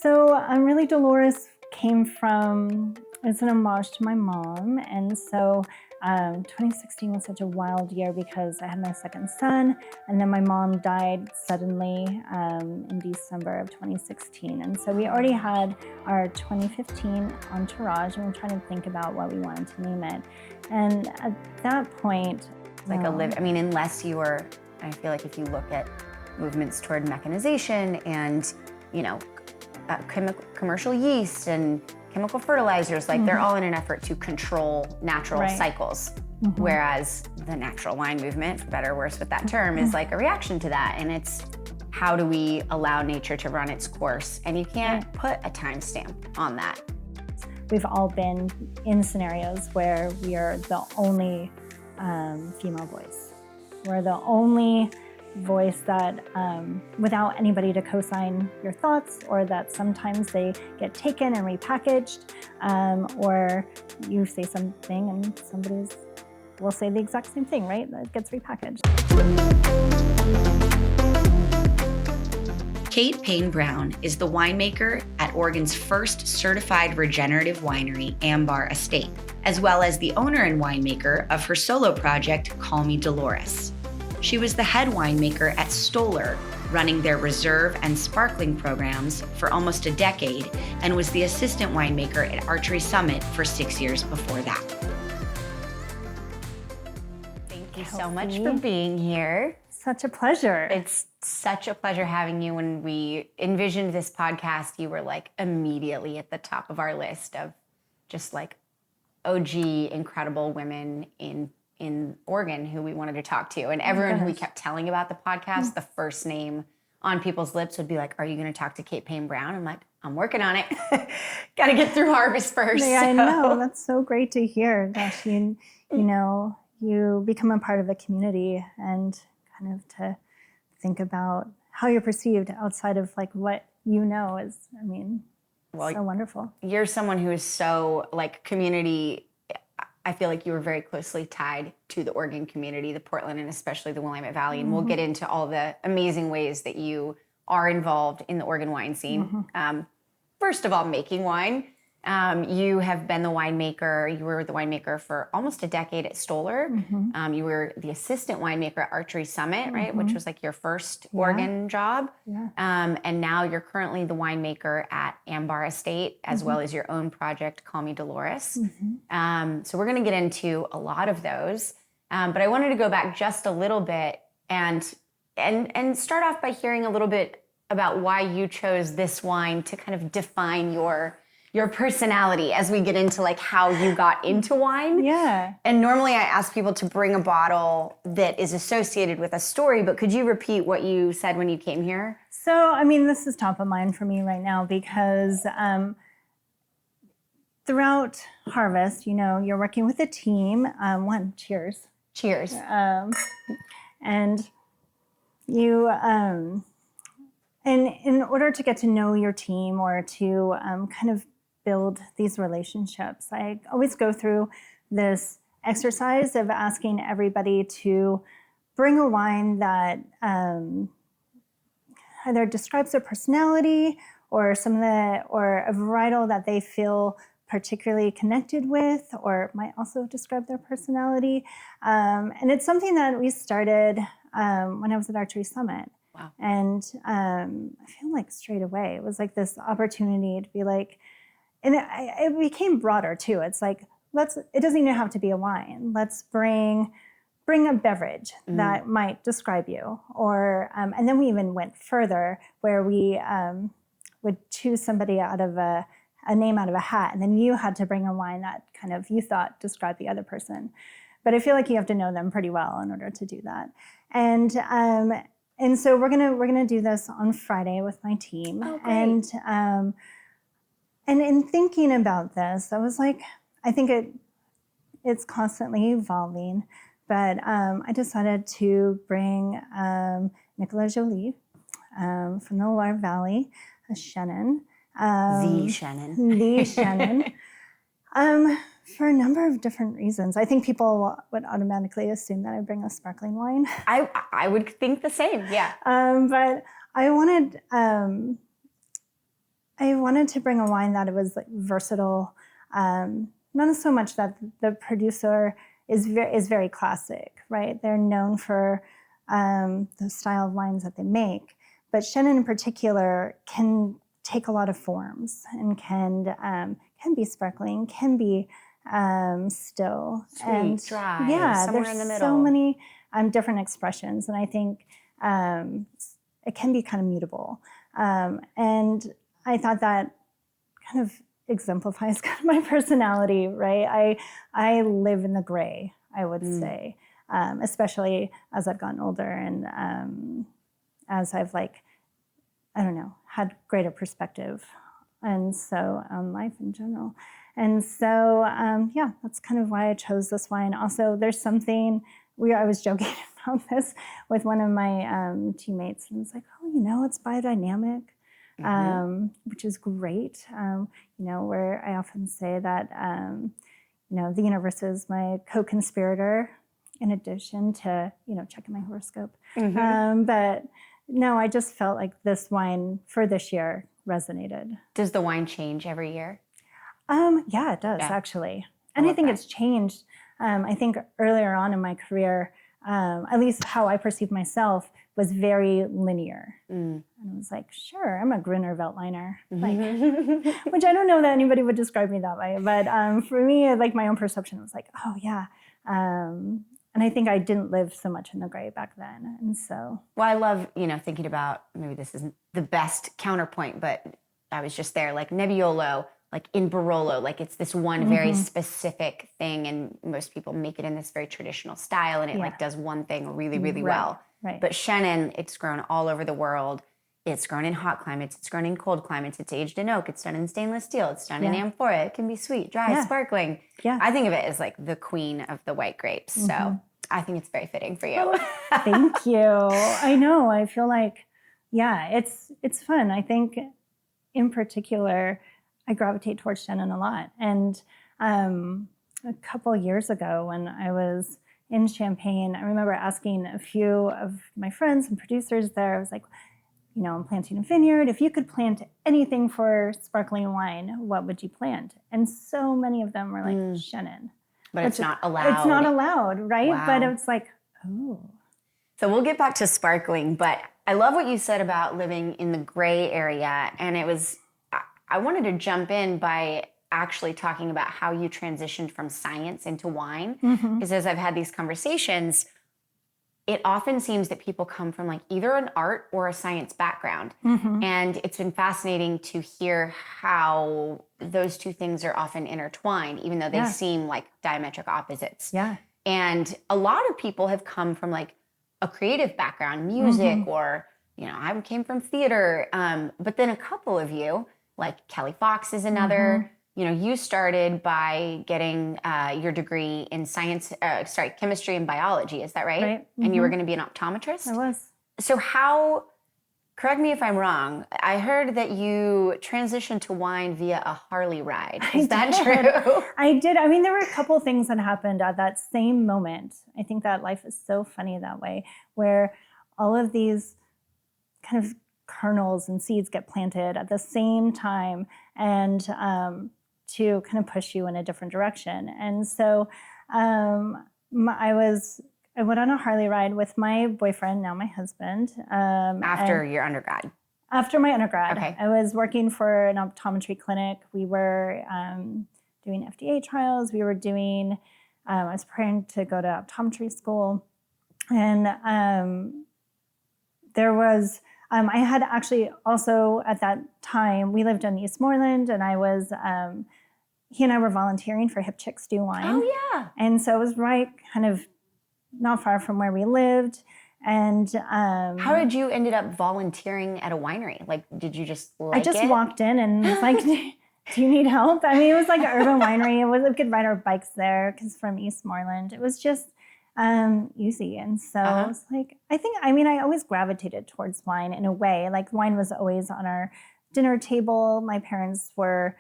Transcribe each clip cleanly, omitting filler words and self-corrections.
So really Dolores came from, it's an homage to my mom. And so 2016 was such a wild year because I had my second son, and then my mom died suddenly in December of 2016. And so we already had our 2015 entourage, and we were trying to think about what we wanted to name it. And at that point, unless you were, I feel like if you look at movements toward mechanization and, commercial yeast and chemical fertilizers, they're all in an effort to control natural cycles. Whereas the natural wine movement, for better or worse with that term, is like a reaction to that. And it's how do we allow nature to run its course? And you can't put a timestamp on that. We've all been in scenarios where we are the only female voice. We're the only voice that without anybody to co-sign your thoughts, or that sometimes they get taken and repackaged, or you say something and somebody will say the exact same thing, right? That gets repackaged. Kate Payne-Brown is the winemaker at Oregon's first certified regenerative winery, Ambar Estate, as well as the owner and winemaker of her solo project, Call Me Dolores. She was the head winemaker at Stoller, running their reserve and sparkling programs for almost a decade, and was the assistant winemaker at Archery Summit for 6 years before that. Thank you so much for being here. Such a pleasure. It's such a pleasure having you. When we envisioned this podcast, you were immediately at the top of our list of just OG incredible women in Oregon who we wanted to talk to. And everyone who we kept telling about the podcast, the first name on people's lips would be are you going to talk to Kate Payne-Brown? I'm I'm working on it. Got to get through harvest first. Yeah, I know. That's so great to hear. Gosh, you become a part of the community, and kind of to think about how you're perceived outside of what is, so wonderful. You're someone who is so community. I feel like you were very closely tied to the Oregon community, the Portland, and especially the Willamette Valley. And we'll get into all the amazing ways that you are involved in the Oregon wine scene. First of all, making wine. You have been the winemaker. You were the winemaker for almost a decade at Stoller. You were the assistant winemaker at Archery Summit, right? Which was your first Oregon job. Yeah. And now you're currently the winemaker at Ambar Estate, as well as your own project, Call Me Dolores. So we're going to get into a lot of those. But I wanted to go back just a little bit and start off by hearing a little bit about why you chose this wine to kind of define your personality as we get into how you got into wine. Yeah. And normally I ask people to bring a bottle that is associated with a story, but could you repeat what you said when you came here? So, this is top of mind for me right now because throughout harvest, you're working with a team. Cheers. Cheers. And you, and in order to get to know your team or to kind of build these relationships, I always go through this exercise of asking everybody to bring a wine that either describes their personality or a varietal that they feel particularly connected with, or might also describe their personality. And it's something that we started when I was at Archery Summit. Wow. And I feel straight away, it was this opportunity to be and it became broader too. It's it doesn't even have to be a wine. Let's bring a beverage that might describe you. Or, and then we even went further where we would choose somebody out of a name out of a hat, and then you had to bring a wine that kind of you thought described the other person. But I feel you have to know them pretty well in order to do that. And so we're gonna do this on Friday with my team. Oh, great. And in thinking about this, I was I think it's constantly evolving, but I decided to bring Nicolas Joly from the Loire Valley, a Chenin. The Chenin. For a number of different reasons. I think people would automatically assume that I bring a sparkling wine. I would think the same, yeah. But I wanted wanted to bring a wine that it was like versatile. Not so much that the producer is very classic, right? They're known for the style of wines that they make, but Chenin in particular can take a lot of forms and can be sparkling, can be still, sweet, and dry, yeah, somewhere there's in the middle. so many different expressions, and I think it can be kind of mutable. And I thought that kind of exemplifies kind of my personality, right? I live in the gray, I would say, especially as I've gotten older and as I've had greater perspective, and so on life in general. And so, that's kind of why I chose this wine. Also, there's something, I was joking about this with one of my teammates, and it's like, it's biodynamic, which is great. Where I often say that, the universe is my co-conspirator in addition to, checking my horoscope. But no, I just felt like this wine for this year resonated. Does the wine change every year? Yeah, it does actually. And I think it's changed. I think earlier on in my career, at least how I perceived myself, was very linear. And I was like, sure, I'm a Gruner Veltliner, which I don't know that anybody would describe me that way. But for me, like my own perception was like, oh yeah. And I think I didn't live so much in the gray back then. And so. Well, I love, thinking about, maybe this isn't the best counterpoint, but I was just there, like Nebbiolo, like in Barolo, like it's this one very specific thing, and most people make it in this very traditional style, and it like does one thing really, really well. Right. But Chenin, it's grown all over the world. It's grown in hot climates. It's grown in cold climates. It's aged in oak. It's done in stainless steel. It's done in amphora. It can be sweet, dry, sparkling. Yeah. I think of it as like the queen of the white grapes. So I think it's very fitting for you. Thank you. I know. I feel like, it's fun. I think in particular, I gravitate towards Chenin a lot. And a couple years ago when I was in Champagne, I remember asking a few of my friends and producers there, I was like, I'm planting a vineyard. If you could plant anything for sparkling wine, what would you plant? And so many of them were like, Chenin. But it's not allowed. It's not allowed, right? Wow. But it's like, oh. So we'll get back to sparkling, but I love what you said about living in the gray area. And I wanted to jump in by actually talking about how you transitioned from science into wine. Because as I've had these conversations, it often seems that people come from like either an art or a science background. And it's been fascinating to hear how those two things are often intertwined, even though they seem like diametric opposites. Yeah. And a lot of people have come from like a creative background, music, or, I came from theater. But then a couple of you, like Kelly Fox is another, you started by getting your degree in chemistry and biology. Is that right? Right. And you were going to be an optometrist? I was. So correct me if I'm wrong, I heard that you transitioned to wine via a Harley ride. Is that true? I did. I mean, there were a couple of things that happened at that same moment. I think that life is so funny that way, where all of these kind of kernels and seeds get planted at the same time, and to kind of push you in a different direction. And so I went on a Harley ride with my boyfriend, now my husband. After your undergrad? After my undergrad. Okay. I was working for an optometry clinic. We were doing FDA trials. We were doing, I was preparing to go to optometry school. And there was, I had actually also at that time, we lived in Eastmoreland, and he and I were volunteering for Hip Chicks Do Wine. Oh, yeah. And so it was right kind of not far from where we lived. And how did you ended up volunteering at a winery? Like, did you just like it? I just walked in and was like, do you need help? I mean, it was like an urban winery. We could ride our bikes there because from Eastmoreland. It was just easy. And so I was like, I always gravitated towards wine in a way. Like wine was always on our dinner table. My parents were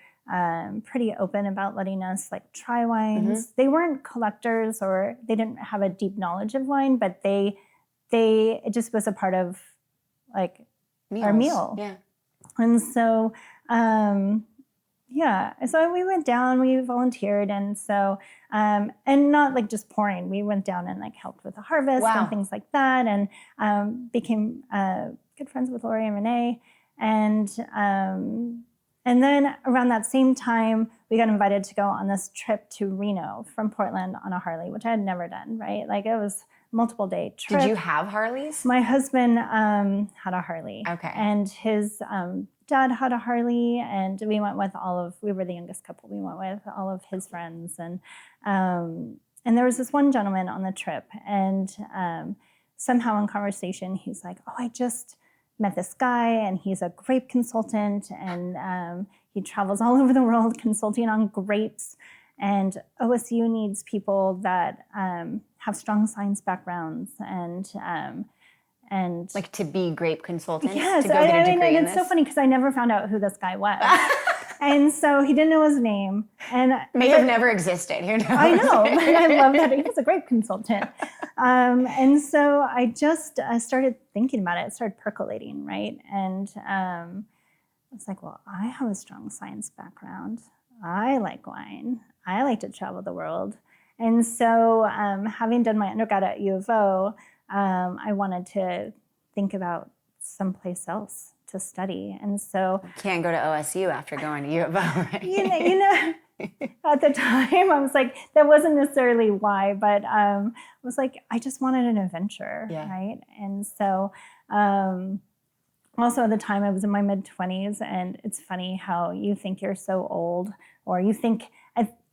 pretty open about letting us like try wines. They weren't collectors, or they didn't have a deep knowledge of wine, but it just was a part of like meals. our meal. Yeah. And so Yeah, so we went down, we volunteered, and so, and not like just pouring, we went down and like helped with the harvest and things like that, and became good friends with Lori and Renee, and then around that same time, we got invited to go on this trip to Reno from Portland on a Harley, which I had never done, right? Like it was a multiple day trip. Did you have Harleys? My husband had a Harley. Okay. And his dad had a Harley, and we went with we were the youngest couple, we went with all of his friends. And there was this one gentleman on the trip, and somehow in conversation, he's like, oh, I just met this guy, and he's a grape consultant, and he travels all over the world consulting on grapes. And OSU needs people that have strong science backgrounds and like to be grape consultants. Yes, to go get a degree in and it's so funny because I never found out who this guy was, and so he didn't know his name, and may have never existed. Who knows? I know, and I love that he was a grape consultant, and so I just started thinking about it. It started percolating, right, and I was like, well, I have a strong science background. I like wine. I like to travel the world, and so having done my undergrad at U of O. I wanted to think about someplace else to study. And so you can't go to OSU after going to U of O, right? you know, at the time I was like, that wasn't necessarily why, but I was like, I just wanted an adventure, right? And so also at the time I was in my mid-20s, and it's funny how you think you're so old, or you think,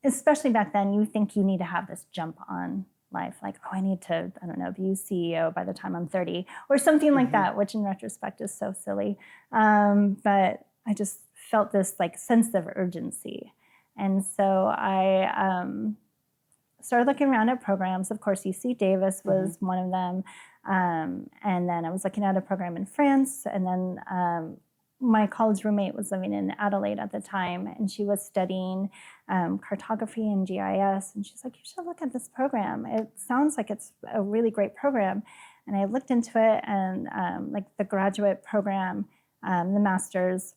especially back then, you think you need to have this jump on life, like, oh, I need to, I don't know, be CEO by the time I'm 30 or something like that, which in retrospect is so silly. But I just felt this like sense of urgency. And so I started looking around at programs. Of course, UC Davis was one of them. And then I was looking at a program in France. And then my college roommate was living in Adelaide at the time, and she was studying cartography and GIS. And she's like, you should look at this program. It sounds like it's a really great program. And I looked into it, and like the graduate program, the master's,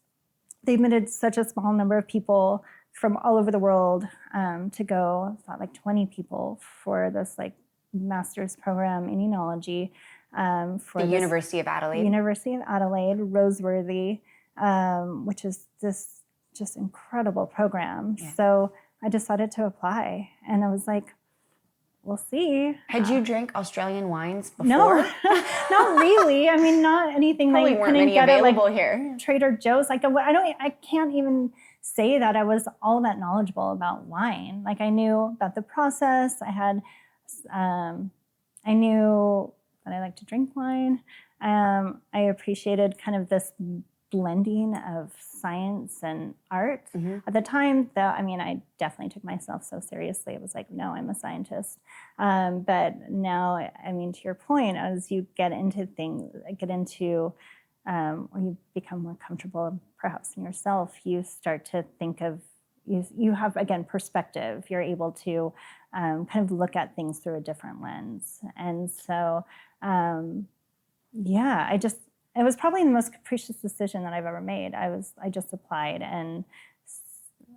they admitted such a small number of people from all over the world to go. I thought like 20 people for this like master's program in enology. For the University of Adelaide. University of Adelaide, Roseworthy, which is this just incredible program. Yeah. So I decided to apply, and I was like, we'll see. Had you drank Australian wines before? No, not really. I mean, not anything Probably that you weren't couldn't many get at like here. Trader Joe's. Like I can't even say that I was all that knowledgeable about wine. Like I knew about the process. I knew that I like to drink wine. I appreciated kind of this blending of science and art. At the time, though, I mean, I definitely took myself so seriously. It was like, no, I'm a scientist. But now, I mean, to your point, as you get into things, or you become more comfortable perhaps in yourself, you start to think of, you have, again, perspective. You're able to kind of look at things through a different lens. And so, it was probably the most capricious decision that I've ever made. I just applied, and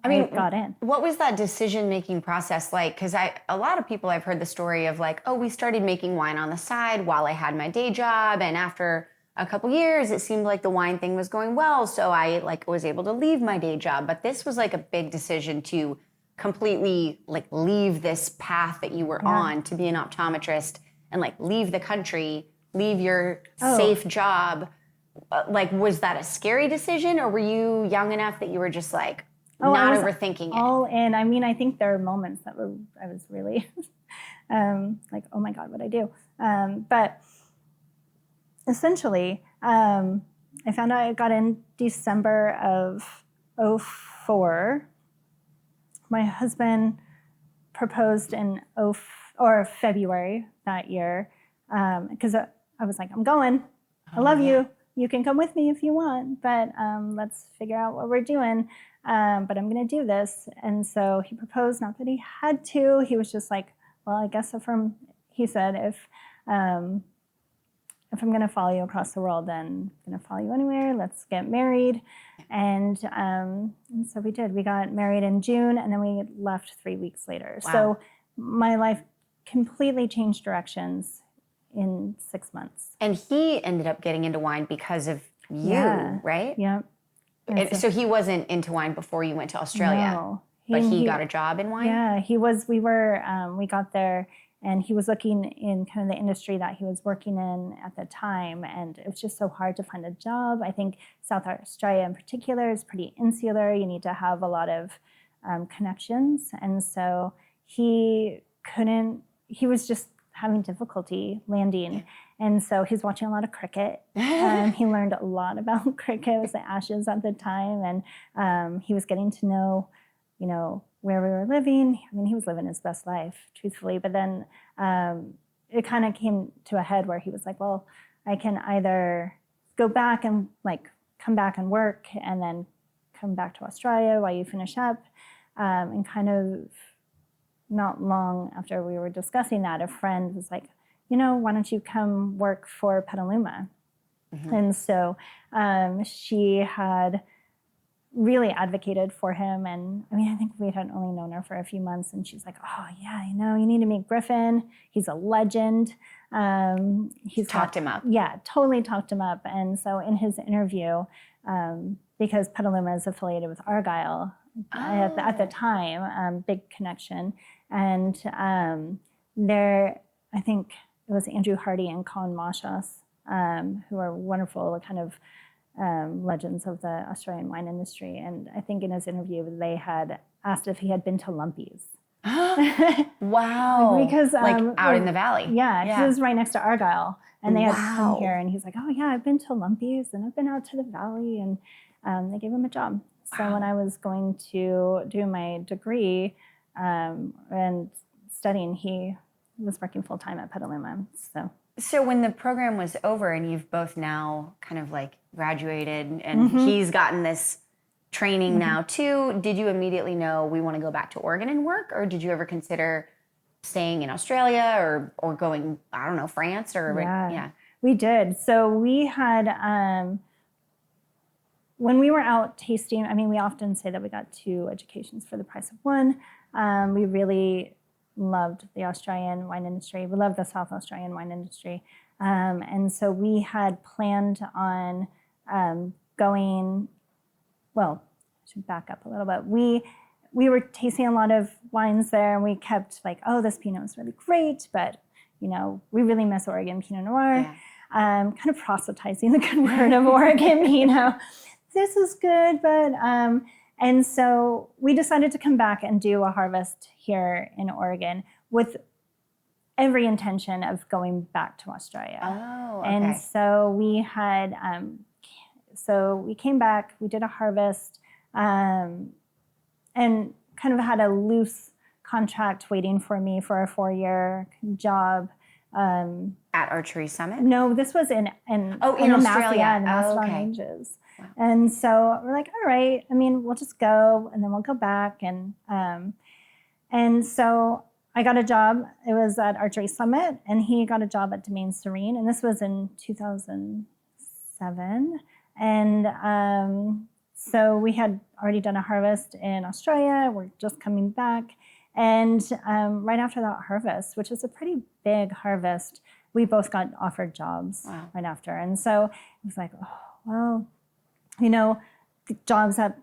I got in. What was that decision-making process like? Because a lot of people, I've heard the story of like, oh, we started making wine on the side while I had my day job, and after a couple years, it seemed like the wine thing was going well, so I like was able to leave my day job. But this was like a big decision to completely like leave this path that you were on to be an optometrist, and like leave the country, leave your safe job. Like, was that a scary decision, or were you young enough that you were just like not overthinking it? All in. I mean, I think there are moments that I was really like, oh my God, what'd I do? But essentially, I found out I got in December of 2004. My husband proposed in February that year, because I was like, I'm going. I love you. You can come with me if you want, but let's figure out what we're doing. But I'm going to do this. And so he proposed, not that he had to. He was just like, well, I guess he said, if if I'm going to follow you across the world, then I'm going to follow you anywhere. Let's get married. And so we did. We got married in June, and then we left 3 weeks later. Wow. So my life completely changed directions in 6 months. And he ended up getting into wine because of you, right? Yep. So he wasn't into wine before you went to Australia, No. but he got a job in wine? Yeah, we got there, and he was looking in kind of the industry that he was working in at the time, and it was just so hard to find a job. I think South Australia in particular is pretty insular. You need to have a lot of connections, and so he was just having difficulty landing. Yeah. And so he's watching a lot of cricket. He learned a lot about cricket. It was the Ashes at the time, and he was getting to know, where we were living. I mean, he was living his best life, truthfully. But then it kind of came to a head where he was like, well, I can either go back and come back and work and then come back to Australia while you finish up. And kind of not long after we were discussing that, a friend was like, why don't you come work for Petaluma? Mm-hmm. And so she had really advocated for him. And I mean, I think we had only known her for a few months, and she's like, oh yeah, you need to meet Griffin. He's a legend. He's talked him up. Yeah, totally talked him up. And so in his interview, because Petaluma is affiliated with Argyle at the time, big connection. And there, I think it was Andrew Hardy and Colin Mashas, who are wonderful kind of legends of the Australian wine industry. And I think in his interview, they had asked if he had been to Lumpy's. Wow. Because out in the valley. Yeah, because it was right next to Argyle. And they had come here, and he's like, oh yeah, I've been to Lumpy's, and I've been out to the valley, and they gave him a job. So when I was going to do my degree and studying, he was working full time at Petaluma. So when the program was over and you've both now kind of graduated and he's gotten this training now too, did you immediately know we want to go back to Oregon and work, or did you ever consider staying in Australia or going, I don't know, France or yeah. We did. So we had when we were out tasting, I mean, we often say that we got 2 educations for the price of 1. We really loved the Australian wine industry. We loved the South Australian wine industry. And so we had planned on going, well, I should back up a little bit. We were tasting a lot of wines there, and we kept this Pinot is really great, but, we really miss Oregon Pinot Noir. Yeah. Kind of proselytizing the good word of Oregon Pinot. This is good, but, and so we decided to come back and do a harvest here in Oregon with every intention of going back to Australia. Oh, okay. And so we had, so we came back, we did a harvest, and kind of had a loose contract waiting for me for a 4-year job. At Archery Summit? No, this was in Australia. In the Macedon Ranges. Wow. And so we're like, all right, I mean, we'll just go and then we'll go back. And so I got a job. It was at Archery Summit, and he got a job at Domaine Serene. And this was in 2007. And so we had already done a harvest in Australia. We're just coming back. And right after that harvest, which was a pretty big harvest, we both got offered jobs right after. And so it was like, oh, well, the jobs at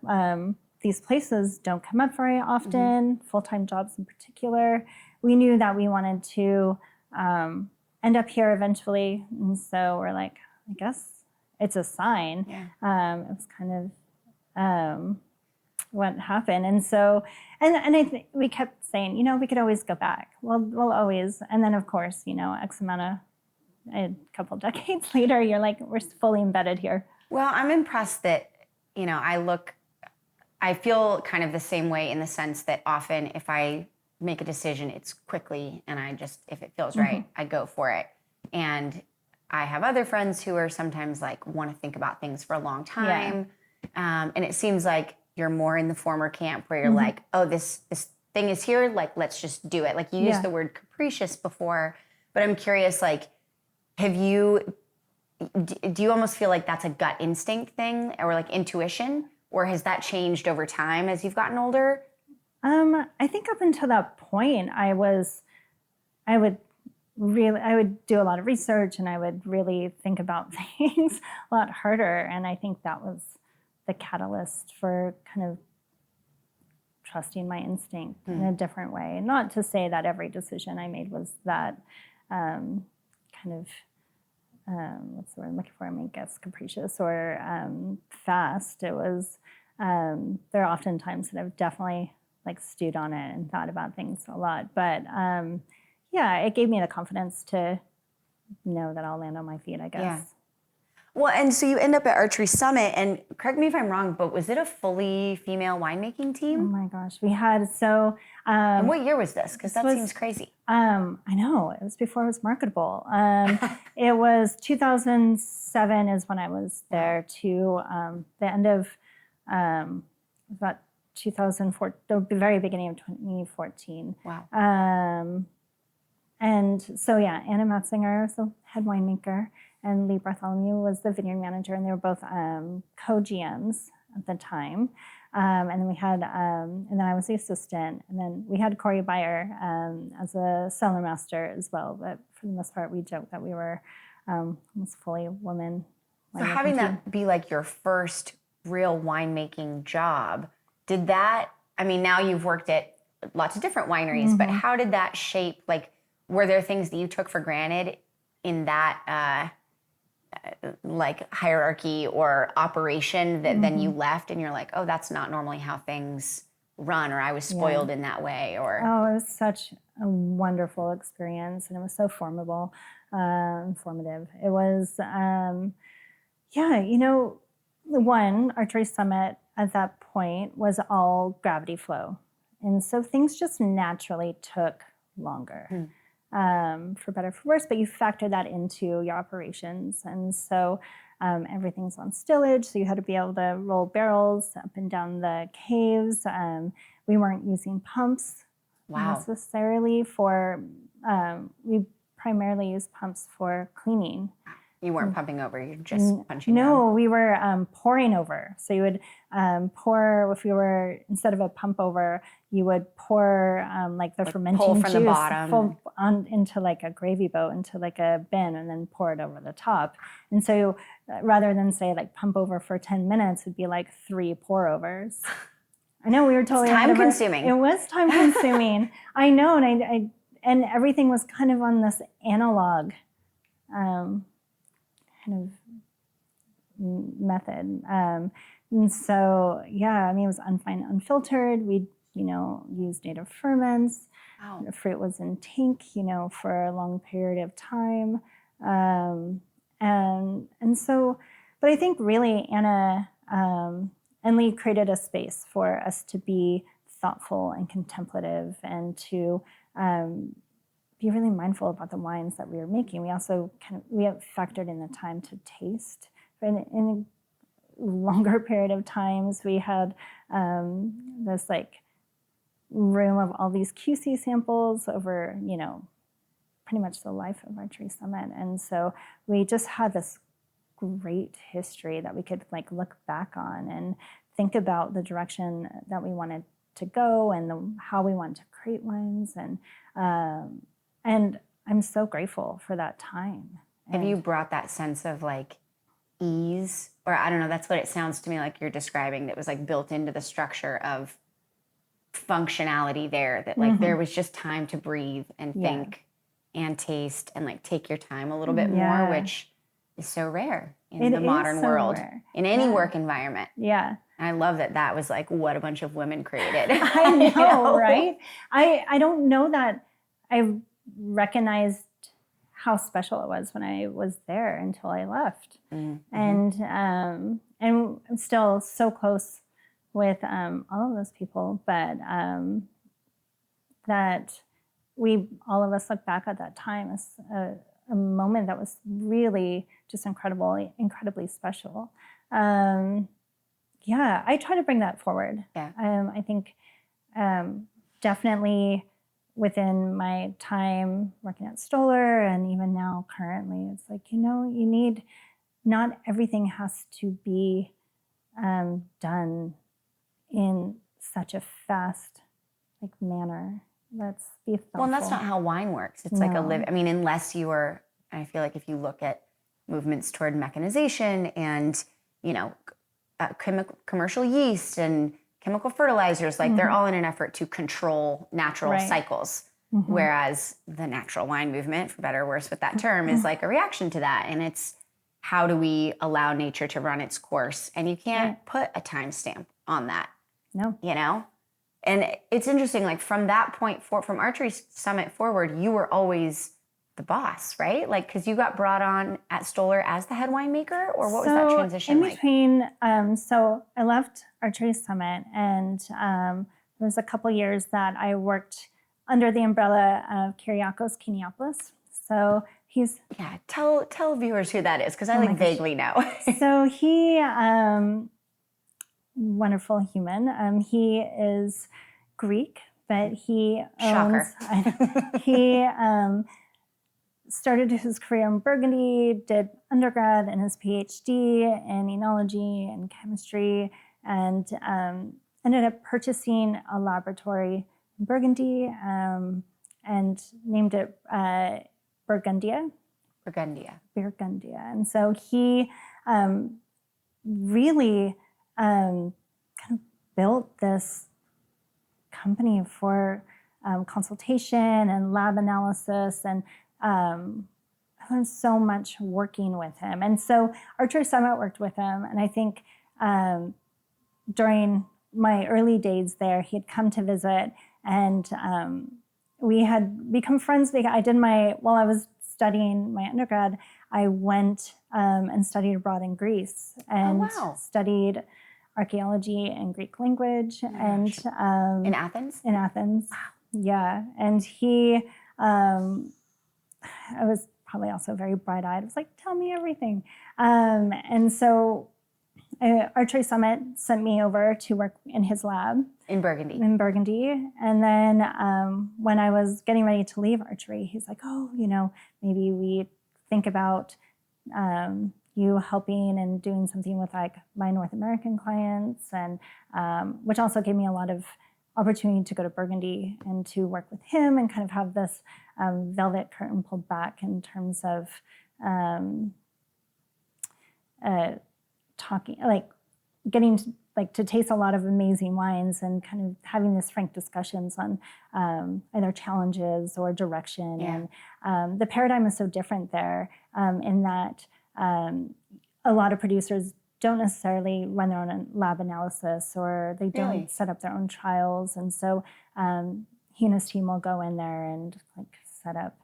these places don't come up very often, full-time jobs in particular. We knew that we wanted to end up here eventually. And so we're like, I guess it's a sign. Yeah. It was kind of what happened. And so, and I think we kept saying, we could always go back. We'll always. And then, of course, X amount of, a couple decades later, you're like, we're fully embedded here. Well, I'm impressed that, I feel kind of the same way in the sense that often if I make a decision, it's quickly, and if it feels right, I go for it. And I have other friends who are sometimes want to think about things for a long time. Yeah. And it seems like you're more in the former camp where you're like, oh, this thing is here, let's just do it. You used the word capricious before, but I'm curious, have you do you almost feel like that's a gut instinct thing or like intuition? Or has that changed over time as you've gotten older? I think up until that point, I would do a lot of research and I would really think about things a lot harder. And I think that was the catalyst for kind of trusting my instinct in a different way. Not to say that every decision I made was that kind of, what's the word I'm looking for? I guess capricious or fast. It was, there are often times that I've definitely like stewed on it and thought about things a lot. But yeah, it gave me the confidence to know that I'll land on my feet, I guess. Yeah. Well, and so you end up at Archery Summit, and correct me if I'm wrong, but was it a fully female winemaking Oh team? my gosh, we had so. And what year was this? Because that seems crazy. I know, it was before it was marketable. It was 2007 is when I was there to the end of about 2004, the very beginning of 2014. Wow. And so, yeah, Anna Matzinger was the head winemaker, and Lee Bartholomew was the vineyard manager, and they were both co-GMs at the time. And then we had, and then I was the assistant, and then we had Corey Beyer as a cellar master as well. But for the most part, we joked that we were almost fully women. So having that be like your first real winemaking job, did that, I mean, now you've worked at lots of different wineries, but how did that shape, like, were there things that you took for granted in that like hierarchy or operation that then you left and you're like, oh, that's not normally how things run, or I was spoiled in that way? Or Oh, it was such a wonderful experience, and it was so formative. It was, yeah, you know, one, Archery Summit at that point was all gravity flow. And so things just naturally took longer. For better or for worse, but you factor that into your operations. And so everything's on stillage, so you had to be able to roll barrels up and down the caves. We weren't using pumps necessarily for, we primarily used pumps for cleaning. you weren't pumping over, you're just punching down? No, we were pouring over. So you would pour, if you were, instead of a pump over, you would pour like the fermenting pull from juice the bottom into like a gravy boat, into like a bin, and then pour it over the top. And so rather than say like pump over for 10 minutes, it'd be like 3 pour overs. I know, we were totally time consuming. It was time consuming. I know, and and everything was kind of on this analog kind of method. And so, yeah, I mean, it was unfined, unfiltered. We, used native ferments. Wow. The fruit was in tank, for a long period of time. And so, but I think really Anna and Lee created a space for us to be thoughtful and contemplative, and to be really mindful about the wines that we were making. We also we have factored in the time to taste. In a longer period of times, we had this like room of all these QC samples over, pretty much the life of Archery Summit. And so we just had this great history that we could like look back on and think about the direction that we wanted to go, and how we wanted to create wines. And I'm so grateful for that time. Have you brought that sense of like ease, or I don't know, that's what it sounds to me like you're describing, that was like built into the structure of functionality there, that like there was just time to breathe and think and taste and like take your time a little bit more, which is so rare in the modern world, in any work environment. Yeah. And I love that that was like what a bunch of women created. I know, right? I don't know that I recognized how special it was when I was there until I left. And I'm still so close with all of those people, but that all of us look back at that time as a moment that was really just incredibly special. Yeah, I try to bring that forward. Yeah. I think definitely within my time working at Stoller, and even now currently, it's like, you need not everything has to be done in such a fast manner. Let's be thoughtful. Well, and that's not how wine works. It's like a live. I mean, unless you are, and I feel like if you look at movements toward mechanization and, commercial yeast and chemical fertilizers, like they're all in an effort to control natural cycles. Whereas the natural wine movement, for better or worse with that term, is like a reaction to that. And it's how do we allow nature to run its course? And you can't put a timestamp on that. No. And it's interesting, like from that point from Archery Summit forward, you were always the boss, right? Like, because you got brought on at Stoller as the head winemaker, or what was that transition like? In between, so I left Archery Summit, and there was a couple years that I worked under the umbrella of Kyriakos Kiniopoulos. So he's... Yeah, tell viewers who that is, because I vaguely know. So he... wonderful human. He is Greek, but he owns... Shocker. He started his career in Burgundy, did undergrad and his PhD in enology and chemistry, and ended up purchasing a laboratory in Burgundy and named it Burgundia. And so he really kind of built this company for consultation and lab analysis, and I learned so much working with him. And so Archery Summit worked with him, and I think during my early days there, he had come to visit, and we had become friends. While I was studying my undergrad, I went and studied abroad in Greece and studied archaeology and Greek language. And in Athens? In Athens. Wow. Yeah. And he, I was probably also very bright-eyed. I was like, tell me everything. And so Archery Summit sent me over to work in his lab. In Burgundy. And then when I was getting ready to leave Archery, he's like, maybe we think about you helping and doing something with my North American clients, and which also gave me a lot of opportunity to go to Burgundy and to work with him and kind of have this velvet curtain pulled back in terms of getting to taste a lot of amazing wines and kind of having this frank discussions on either challenges or direction. Yeah. And the paradigm is so different there in that a lot of producers don't necessarily run their own lab analysis, or they don't set up their own trials. And so he and his team will go in there and set up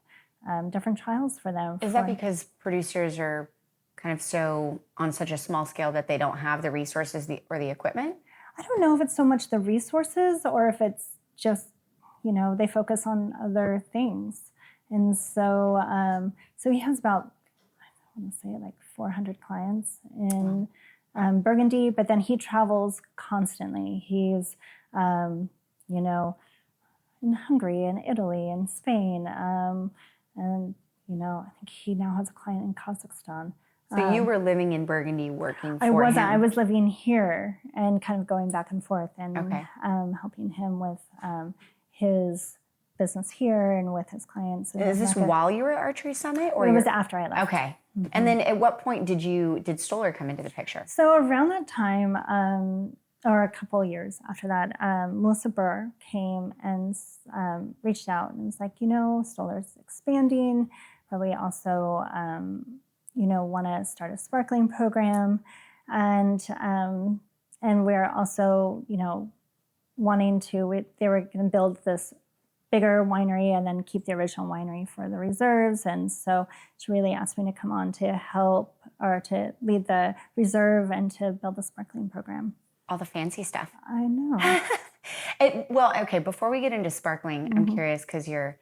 different trials for them. Is that because producers are kind of on such a small scale that they don't have the resources or the equipment? I don't know if it's so much the resources or if it's just, they focus on other things. And so so he has about, I want to say 400 clients in Burgundy, but then he travels constantly. He's, in Hungary and Italy and Spain. And, I think he now has a client in Kazakhstan. So you were living in Burgundy working for him? I wasn't. I was living here and kind of going back and forth and helping him with his business here and with his clients. Is this while you were at Archery Summit? Or it was after I left. Okay. Mm-hmm. And then at what point did Stoller come into the picture? So around that time, or a couple of years after that, Melissa Burr came and reached out and was like, Stoller's expanding, but we also want to start a sparkling program, and we're also wanting to. They were going to build this bigger winery and then keep the original winery for the reserves, and so she really asked me to come on to help or to lead the reserve and to build the sparkling program. All the fancy stuff. I know. Well, okay. Before we get into sparkling, I'm curious because you're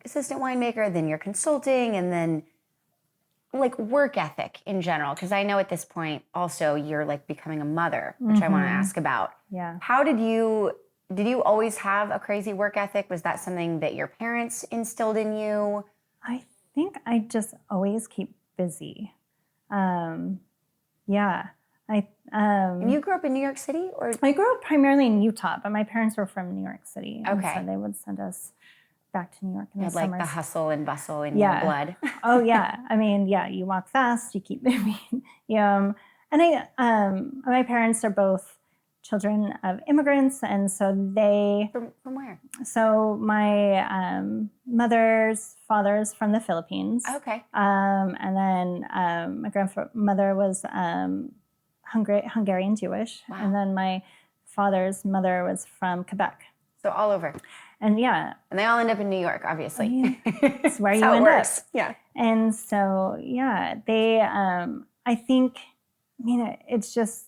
assistant winemaker, then you're consulting, and then work ethic in general, because I know at this point also you're becoming a mother, which I want to ask about. Yeah. How did you always have a crazy work ethic? Was that something that your parents instilled in you? I think I just always keep busy. Yeah. And you grew up in New York City, or? I grew up primarily in Utah, but my parents were from New York City. Okay. And so they would send us back to New York in You the had like summers. the hustle and bustle in your blood. Oh yeah. I mean, yeah, you walk fast, you keep moving. My parents are both children of immigrants, and so they From where? So my mother's father's from the Philippines. Okay. And then my grandmother was Hungarian Jewish. Wow. And then my father's mother was from Quebec. So all over. And yeah. And they all end up in New York, obviously. I mean, it's where you how end it works. up. Yeah. And so, yeah, they, I think, it's just,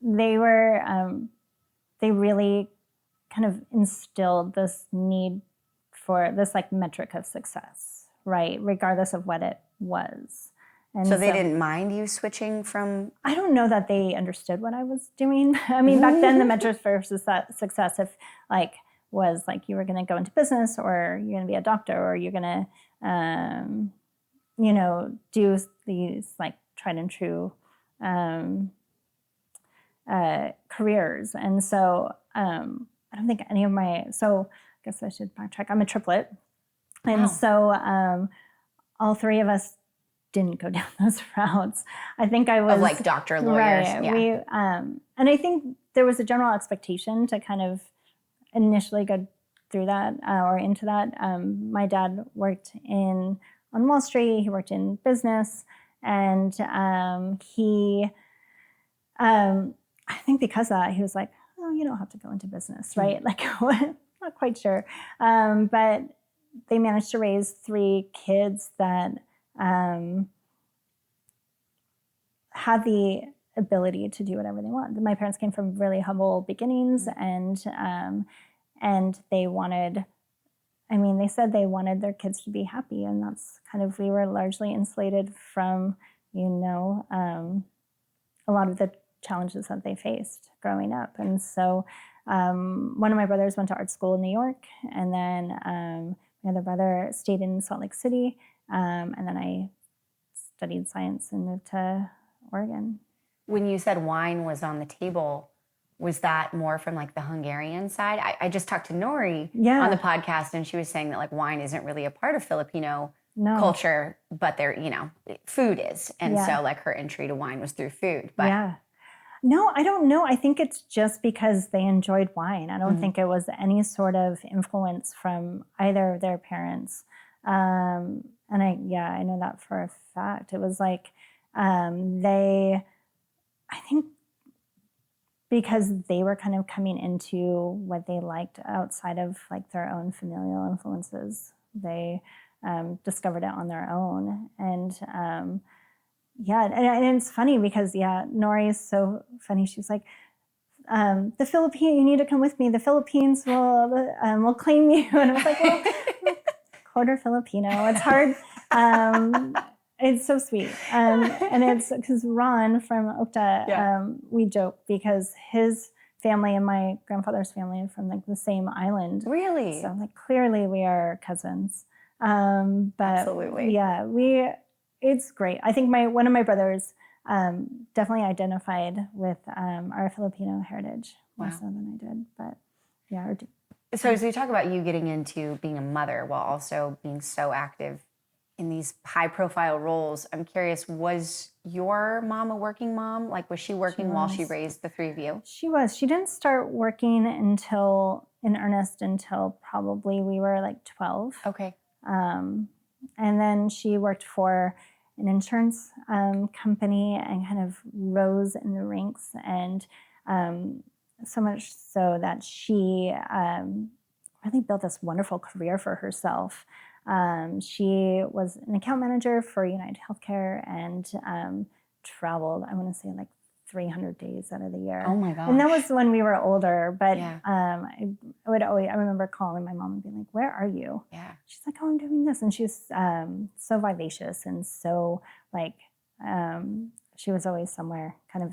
they really kind of instilled this need for this like metric of success, right? Regardless of what it was. And so they didn't mind you switching from? I don't know that they understood what I was doing. I mean, back then the metric for success, if like, was like you were going to go into business, or you're going to be a doctor, or you're going to, do these like tried and true careers. And so I don't think any of so I guess I should backtrack. I'm a triplet. And Wow. So all three of us didn't go down those routes. I think I was... Of like doctor, lawyers. Right. Yeah. And I think there was a general expectation to kind of initially go through that or into that. My dad worked on Wall Street. He worked in business. And he... I think because of that, he was like, oh, you don't have to go into business, right? Like, not quite sure. But they managed to raise 3 kids that had the ability to do whatever they want. My parents came from really humble beginnings, and they wanted, they said they wanted their kids to be happy, and that's kind of, we were largely insulated from, a lot of the challenges that they faced growing up. And so one of my brothers went to art school in New York, and then my other brother stayed in Salt Lake City, and then I studied science and moved to Oregon. When you said wine was on the table, was that more from like the Hungarian side? I just talked to Nori on the podcast, and she was saying that like wine isn't really a part of Filipino culture, but food is. And so like her entry to wine was through food. But yeah. No, I don't know. I think it's just because they enjoyed wine. I don't think it was any sort of influence from either of their parents. And I know that for a fact. It was like I think because they were kind of coming into what they liked outside of like their own familial influences, they discovered it on their own. And and it's funny because, Nori is so funny. She's like, the Philippines, you need to come with me. The Philippines will claim you. And I was like, well, quarter Filipino. It's hard. It's so sweet. And it's because Ron from Okta, we joke because his family and my grandfather's family are from like the same island. Really? So like clearly we are cousins. But absolutely. Yeah, it's great. I think one of my brothers definitely identified with our Filipino heritage more so than I did. But yeah. So as we talk about you getting into being a mother while also being so active in these high profile roles, I'm curious, was your mom a working mom? Like, was she working while she raised the 3 of you? She was. She didn't start working in earnest until probably we were like 12. Okay. And then she worked for an insurance company and kind of rose in the ranks, and so much so that she really built this wonderful career for herself. She was an account manager for United Healthcare and traveled, I want to say like 300 days out of the year. Oh my gosh. And that was when we were older, but I remember calling my mom and being like, where are you? Yeah. She's like, oh, I'm doing this. And she was so vivacious and so like, she was always somewhere kind of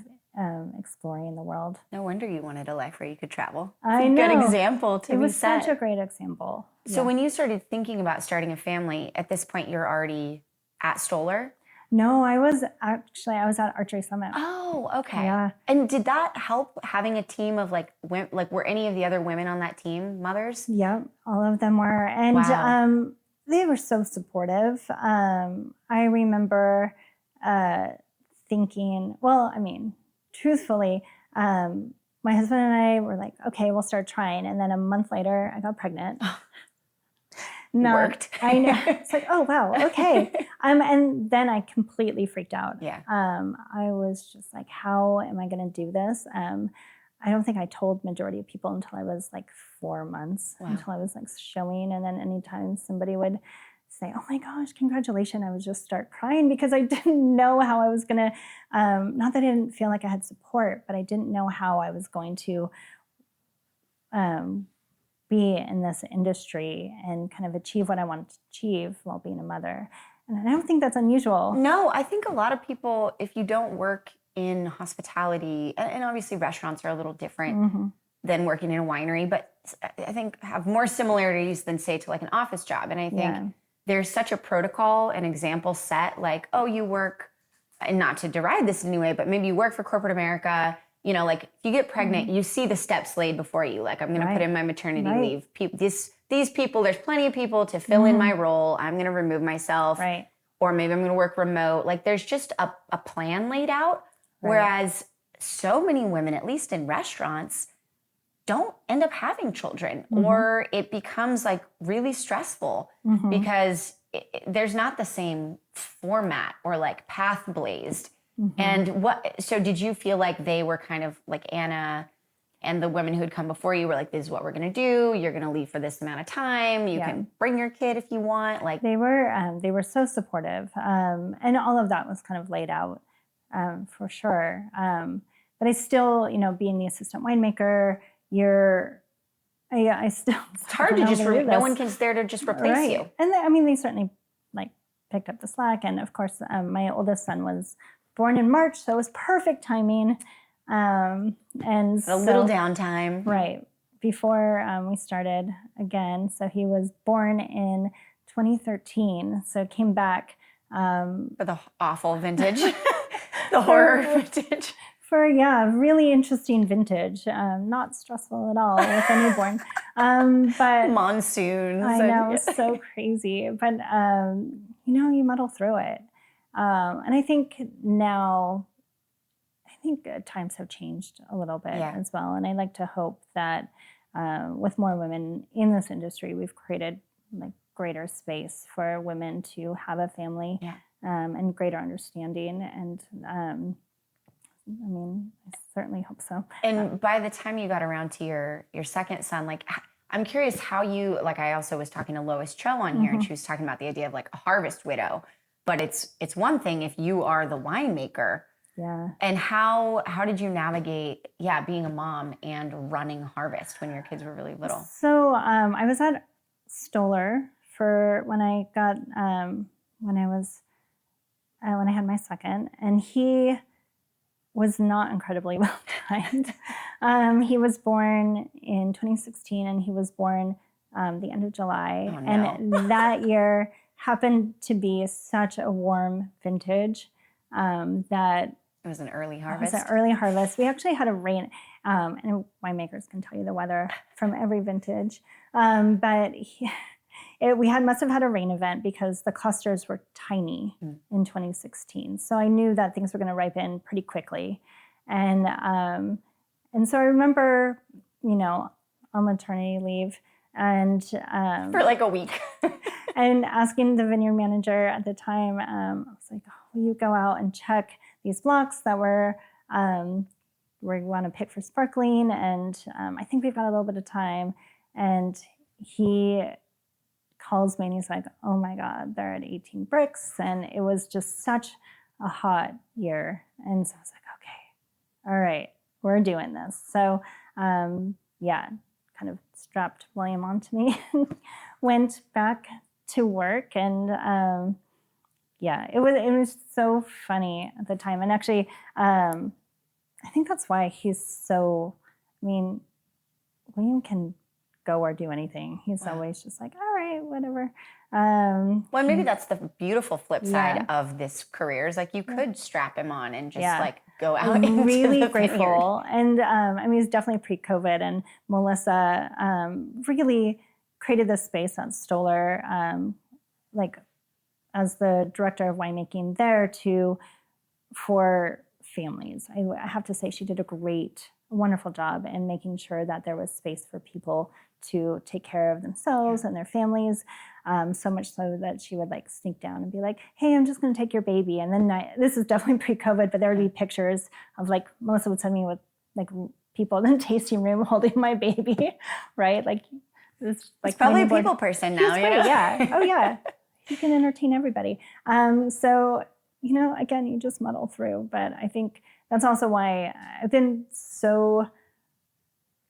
exploring the world. No wonder you wanted a life where you could travel. I know. Good example to be set. It was such a great example. So when you started thinking about starting a family, at this point you're already at Stoller? No, I was at Archery Summit. Oh, okay. Yeah. And did that help having a team of like were any of the other women on that team mothers? Yep, all of them were. And Wow. they were so supportive. I remember thinking, well, I mean, truthfully, my husband and I were like, okay, we'll start trying. And then a month later, I got pregnant. Worked. I know. It's like, oh, wow, okay. And then I completely freaked out. Yeah. I was just like, how am I going to do this? I don't think I told majority of people until I was like 4 months, until I was like showing. And then anytime somebody would say, oh my gosh, congratulations, I would just start crying because I didn't know how I was going to, not that I didn't feel like I had support, but I didn't know how I was going to be in this industry and kind of achieve what I wanted to achieve while being a mother. And I don't think that's unusual. No, I think a lot of people, if you don't work in hospitality, and obviously restaurants are a little different than working in a winery, but I think have more similarities than say to like an office job. And I think there's such a protocol and example set, like, oh, you work, and not to deride this in any way, but maybe you work for corporate America. You know, like if you get pregnant, you see the steps laid before you. Like, I'm going to put in my maternity leave. These people, there's plenty of people to fill in my role. I'm going to remove myself. Right. Or maybe I'm going to work remote. Like, there's just a plan laid out. Right. Whereas so many women, at least in restaurants, don't end up having children. Or it becomes like really stressful because there's not the same format or like path blazed. And so did you feel like they were kind of like Anna and the women who had come before you were like, this is what we're going to do. You're going to leave for this amount of time. You can bring your kid if you want. Like they were so supportive. And all of that was kind of laid out for sure. But I still, being the assistant winemaker, I still, it's hard to just, no one is there to just replace you. And they certainly like picked up the slack. And of course, my oldest son was born in March, so it was perfect timing. And a little downtime. Right. Before we started again. So he was born in 2013. So came back. For the awful vintage. The horror vintage. For, really interesting vintage. Not stressful at all with a newborn. But monsoons. I know, so crazy. But, you muddle through it. And I think now, times have changed a little bit as well. And I like to hope that with more women in this industry, we've created like greater space for women to have a family and greater understanding. And I certainly hope so. And by the time you got around to your second son, like, I'm curious how you, like, I also was talking to Lois Cho on here and she was talking about the idea of like a harvest widow. But it's one thing if you are the winemaker. Yeah. And how did you navigate, being a mom and running Harvest when your kids were really little? So I was at Stoller for when I got when I had my second, and he was not incredibly well timed. He was born in 2016, and he was born the end of July, and that year happened to be such a warm vintage that it was an early harvest. It was an early harvest. We actually had a rain, and winemakers can tell you the weather from every vintage. But we must have had a rain event because the clusters were tiny in 2016. So I knew that things were going to ripen pretty quickly, and so I remember, on maternity leave, and for like a week. And asking the vineyard manager at the time, I was like, will you go out and check these blocks that we want to pick for sparkling? And I think we've got a little bit of time. And he calls me and he's like, oh my God, they're at 18 bricks. And it was just such a hot year. And so I was like, okay, all right, we're doing this. So kind of strapped William onto me and went back to work. And it was so funny at the time. And actually, I think that's why he's so, William can go or do anything. He's always just like, all right, whatever. Well, maybe that's the beautiful flip side Yeah. of this career is like you could strap him on and just Yeah. like go out I'm into really the grateful. And I mean, it's definitely pre-COVID, and Melissa really created this space at Stoller, like as the director of winemaking there for families. I have to say she did a wonderful job in making sure that there was space for people to take care of themselves and their families. So much so that she would like sneak down and be like, hey, I'm just going to take your baby. And then this is definitely pre-COVID, but there would be pictures of like, Melissa would send me with like people in the tasting room holding my baby, right? Like, it's like probably a people person now. He's great, yeah. Oh yeah. He can entertain everybody. So, you know, again, you just muddle through. But I think that's also why I've been so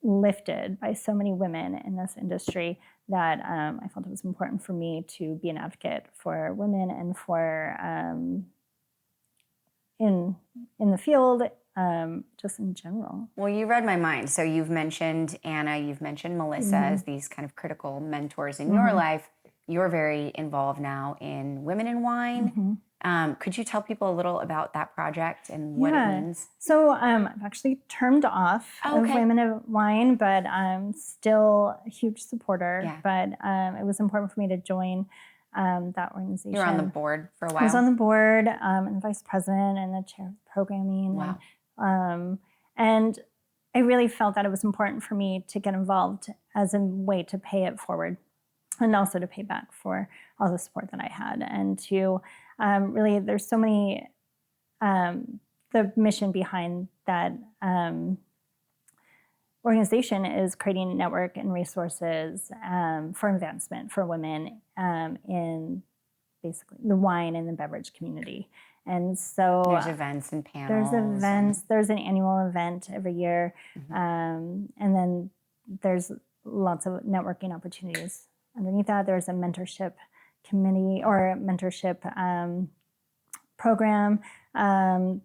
lifted by so many women in this industry that I felt it was important for me to be an advocate for women and for in the field, just in general. Well, you read my mind. So you've mentioned Anna, you've mentioned Melissa as these kind of critical mentors in your life. You're very involved now in Women in Wine. Could you tell people a little about that project and what it means? So I've actually termed off of Women in Wine, but I'm still a huge supporter. Yeah. But it was important for me to join that organization. You were on the board for a while? I was on the board and vice president and the chair of programming. Wow. And I really felt that it was important for me to get involved as a way to pay it forward and also to pay back for all the support that I had. And to really, there's so many, the mission behind that organization is creating network and resources for advancement for women in basically the wine and the beverage community. And so there's events and panels. There's an annual event every year. And then there's lots of networking opportunities. Underneath that, there's a mentorship committee or a mentorship program.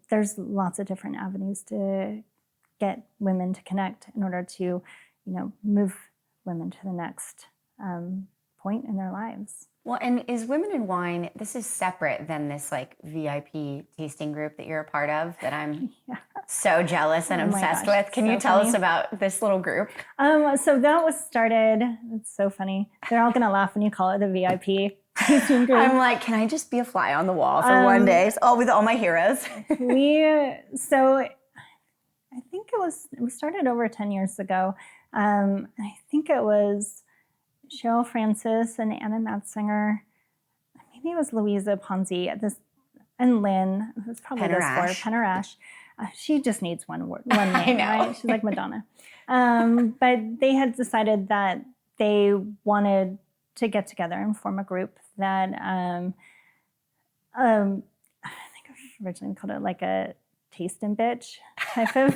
There's lots of different avenues to get women to connect in order to, you know, move women to the next point in their lives. Well, and is Women in Wine, this is separate than this like VIP tasting group that you're a part of that I'm so jealous and obsessed with. Can you tell us about this little group? So that was started, it's so funny. They're all gonna laugh when you call it the VIP tasting group. I'm like, can I just be a fly on the wall for one day? With all my heroes. So I think we started over 10 years ago. I think it was Cheryl Francis and Anna Matzinger. Maybe it was Louisa Ponzi and Lynn. It was probably those four. Penner-Ash. She just needs one name, right? She's like Madonna. But they had decided that they wanted to get together and form a group that I think I originally called it like a taste and bitch type of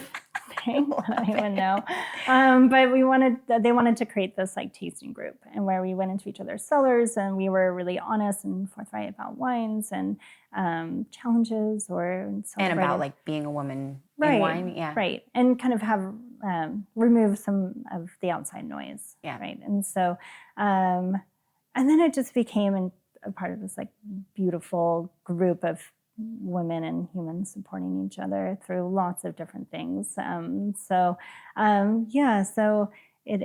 thing. I don't even know. But they wanted to create this like tasting group and where we went into each other's cellars and we were really honest and forthright about wines and challenges and about like being a woman in wine. Yeah. Right. And kind of have remove some of the outside noise. Yeah. Right. And so and then it just became a part of this like beautiful group of women and humans supporting each other through lots of different things. So it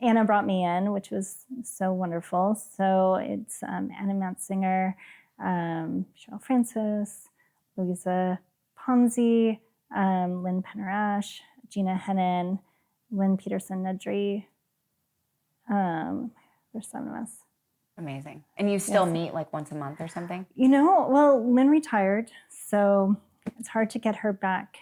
Anna brought me in, which was so wonderful. So it's Anna Matzinger, Cheryl Francis, Louisa Ponzi, Lynn Penner-Ash, Gina Hennon, Lynn Peterson-Nedry. There's 7 of us. Amazing. And you still meet like once a month or something? You know, well, Lynn retired, so it's hard to get her back.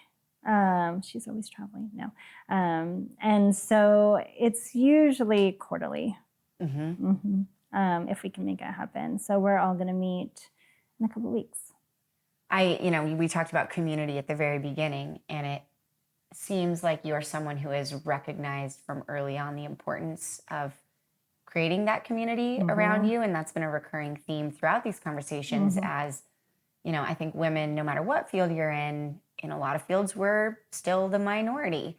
She's always traveling now. And so it's usually quarterly, if we can make it happen. So we're all going to meet in a couple of weeks. We talked about community at the very beginning, and it seems like you're someone who has recognized from early on the importance of creating that community around you. And that's been a recurring theme throughout these conversations as, you know, I think women, no matter what field you're in a lot of fields, we're still the minority.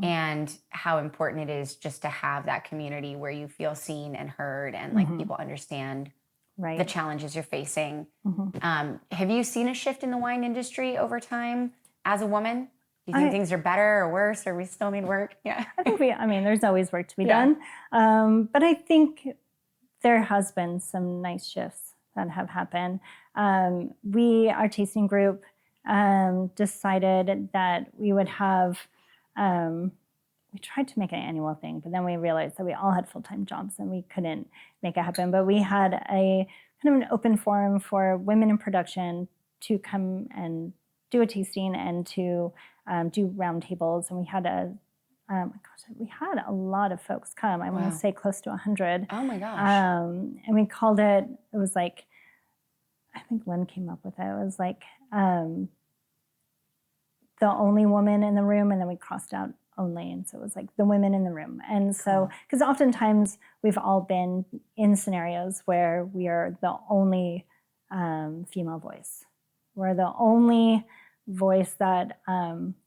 and how important it is just to have that community where you feel seen and heard and like people understand the challenges you're facing. Have you seen a shift in the wine industry over time as a woman? Do you think things are better or worse, or we still need work? Yeah. I think there's always work to be done. But I think there has been some nice shifts that have happened. Our tasting group decided that we would have, we tried to make an annual thing, but then we realized that we all had full-time jobs and we couldn't make it happen. But we had a kind of an open forum for women in production to come and do a tasting and to do roundtables. And we had we had a lot of folks come. I want to say close to 100. Oh my gosh. And we called it was like, I think Lynn came up with it. It was like the only woman in the room, and then we crossed out only. And so it was like the women in the room. And so, because oftentimes we've all been in scenarios where we are the only female voice. We're the only voice that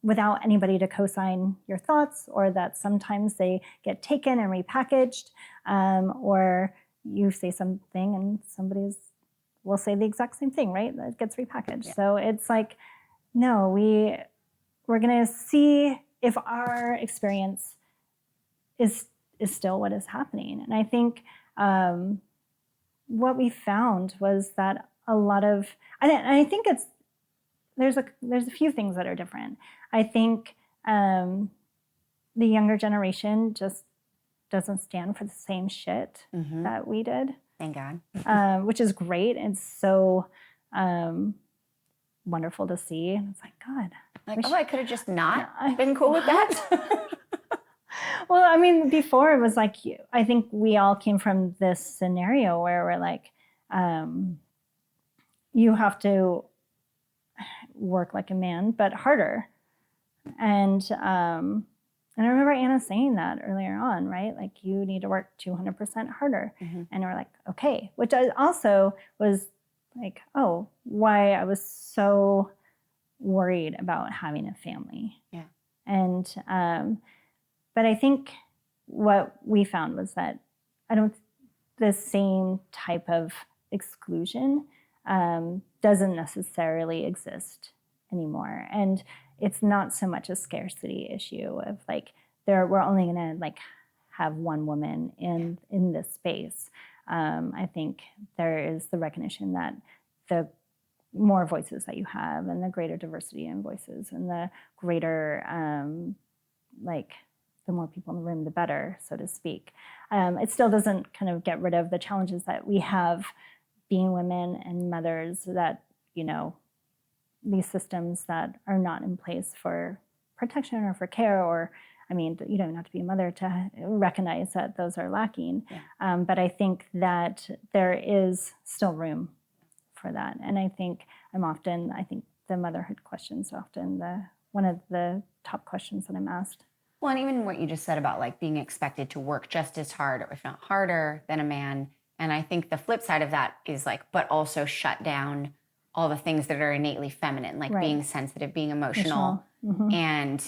without anybody to co-sign your thoughts, or that sometimes they get taken and repackaged, or you say something and will say the exact same thing, right? That gets repackaged. So it's like, no, we're gonna see if our experience is still what is happening. And I think what we found was that a lot of, I think there's a few things that are different. I think the younger generation just doesn't stand for the same shit that we did. Thank God. Which is great. It's so wonderful to see. And it's like, God. Like, I could have just not been cool with that. Well, I mean, before it was like, I think we all came from this scenario where we're like, you have to work like a man, but harder. And I remember Anna saying that earlier on, right? Like, you need to work 200% harder. And we're like, okay, which I also was like, oh, why I was so worried about having a family. Yeah. And, but I think what we found was that the same type of exclusion doesn't necessarily exist anymore. And it's not so much a scarcity issue of like, we're only going to like have one woman in this space. I think there is the recognition that the more voices that you have, and the greater diversity in voices, and the greater, the more people in the room, the better, so to speak. It still doesn't kind of get rid of the challenges that we have being women and mothers, that, these systems that are not in place for protection or for care, or, I mean, you don't have to be a mother to recognize that those are lacking. Yeah. But I think that there is still room for that. And I think the motherhood question is often one of the top questions that I'm asked. Well, and even what you just said about like being expected to work just as hard, or if not harder, than a man. And I think the flip side of that is like, but also shut down all the things that are innately feminine, like being sensitive, being emotional. And